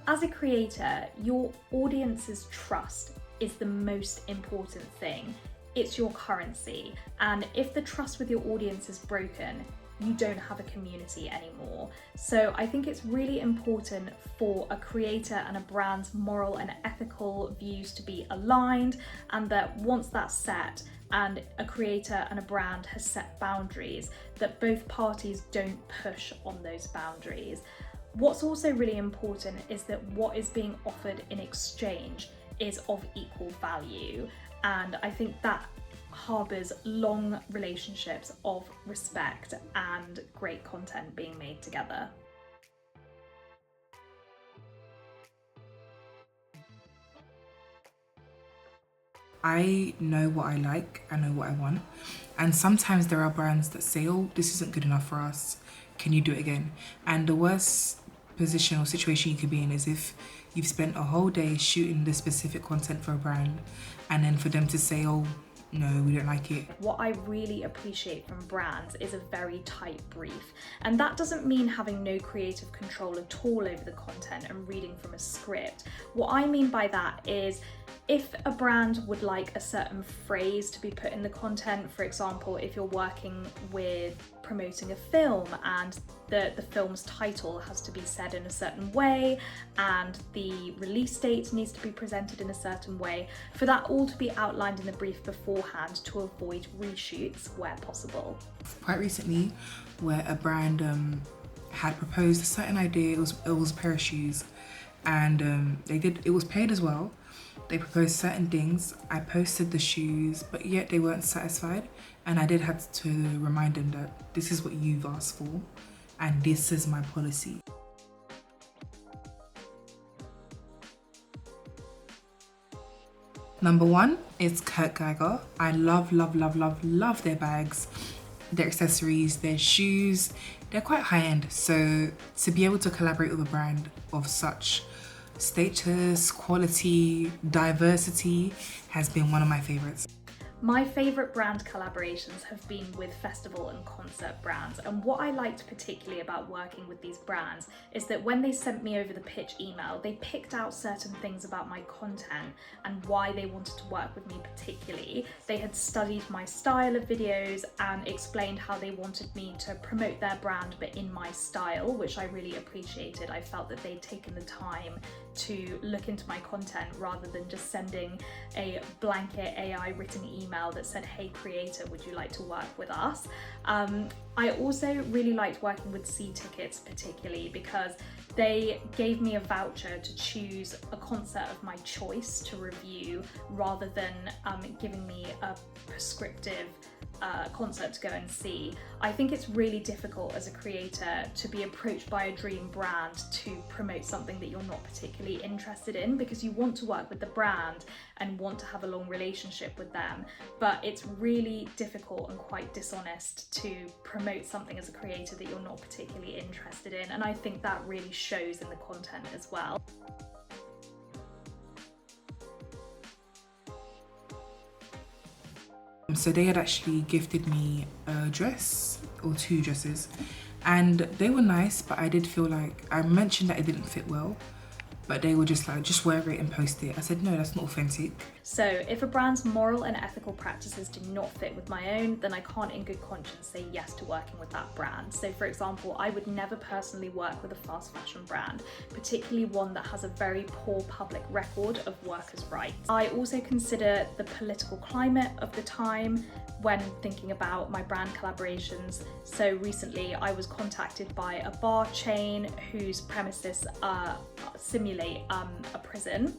As a creator, your audience's trust is the most important thing. It's your currency, and if the trust with your audience is broken, you don't have a community anymore. So I think it's really important for a creator and a brand's moral and ethical views to be aligned, and that once that's set and a creator and a brand has set boundaries, that both parties don't push on those boundaries. What's also really important is that what is being offered in exchange is of equal value, and I think that harbours long relationships of respect and great content being made together. I know what I like, I know what I want, and sometimes there are brands that say, oh, this isn't good enough for us, can you do it again? And the worst position or situation you could be in is if you've spent a whole day shooting this specific content for a brand, and then for them to say, oh, no, we don't like it. What I really appreciate from brands is a very tight brief, and that doesn't mean having no creative control at all over the content and reading from a script. What I mean by that is, if a brand would like a certain phrase to be put in the content, for example, if you're working with promoting a film and the film's title has to be said in a certain way and the release date needs to be presented in a certain way, for that all to be outlined in the brief beforehand to avoid reshoots where possible. Quite recently, where a brand had proposed a certain idea, it was a pair of shoes, and it was paid as well. They proposed certain things, I posted the shoes, but yet they weren't satisfied, and I did have to remind them that this is what you've asked for and this is my policy. Number one is Kurt Geiger. I love their bags, their accessories, their shoes. They're quite high-end, so to be able to collaborate with a brand of such status, quality, diversity has been one of my favorites. My favourite brand collaborations have been with festival and concert brands, and what I liked particularly about working with these brands is that when they sent me over the pitch email, they picked out certain things about my content and why they wanted to work with me particularly. They had studied my style of videos and explained how they wanted me to promote their brand but in my style, which I really appreciated. I felt that they'd taken the time to look into my content rather than just sending a blanket AI written email that said, hey creator, would you like to work with us? I also really liked working with Sea Tickets particularly because they gave me a voucher to choose a concert of my choice to review rather than giving me a prescriptive concert to go and see. I think it's really difficult as a creator to be approached by a dream brand to promote something that you're not particularly interested in, because you want to work with the brand and want to have a long relationship with them, but it's really difficult and quite dishonest to promote something as a creator that you're not particularly interested in, and I think that really shows in the content as well. So they had actually gifted me a dress or two dresses, and they were nice, but I did feel like I mentioned that it didn't fit well, but they were just like, just wear it and post it. I said, no, that's not authentic. So if a brand's moral and ethical practices do not fit with my own, then I can't in good conscience say yes to working with that brand. So for example, I would never personally work with a fast fashion brand, particularly one that has a very poor public record of workers' rights. I also consider the political climate of the time when thinking about my brand collaborations. So recently I was contacted by a bar chain whose premises simulate a prison,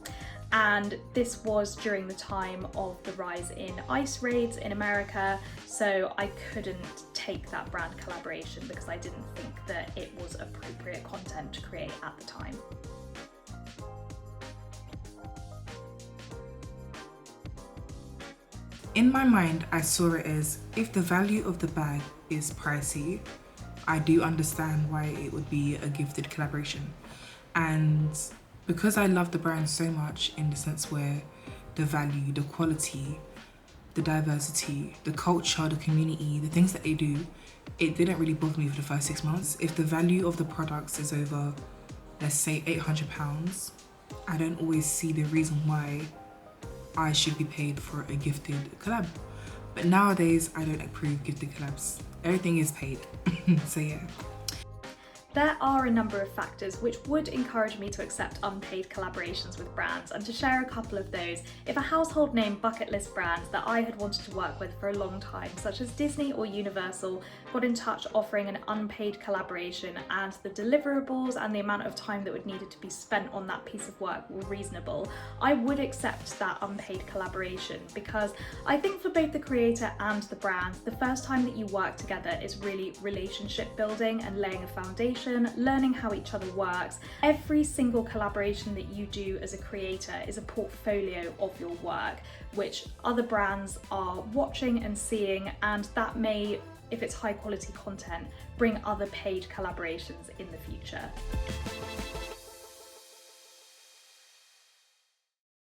and this was during the time of the rise in ICE raids in America, so I couldn't take that brand collaboration because I didn't think that it was appropriate content to create at the time. In my mind, I saw it as, if the value of the bag is pricey, I do understand why it would be a gifted collaboration. And because I love the brand so much, in the sense where the value, the quality, the diversity, the culture, the community, the things that they do, it didn't really bother me for the first 6 months. If the value of the products is over let's say £800, I don't always see the reason why I should be paid for a gifted collab. But nowadays, I don't approve gifted collabs. Everything is paid. So yeah. There are a number of factors which would encourage me to accept unpaid collaborations with brands, and to share a couple of those, if a household name bucket list brand that I had wanted to work with for a long time, such as Disney or Universal, got in touch offering an unpaid collaboration and the deliverables and the amount of time that would needed to be spent on that piece of work were reasonable, I would accept that unpaid collaboration, because I think for both the creator and the brand, the first time that you work together is really relationship building and laying a foundation, learning how each other works. Every single collaboration that you do as a creator is a portfolio of your work, which other brands are watching and seeing, and that may, if it's high quality content, bring other paid collaborations in the future.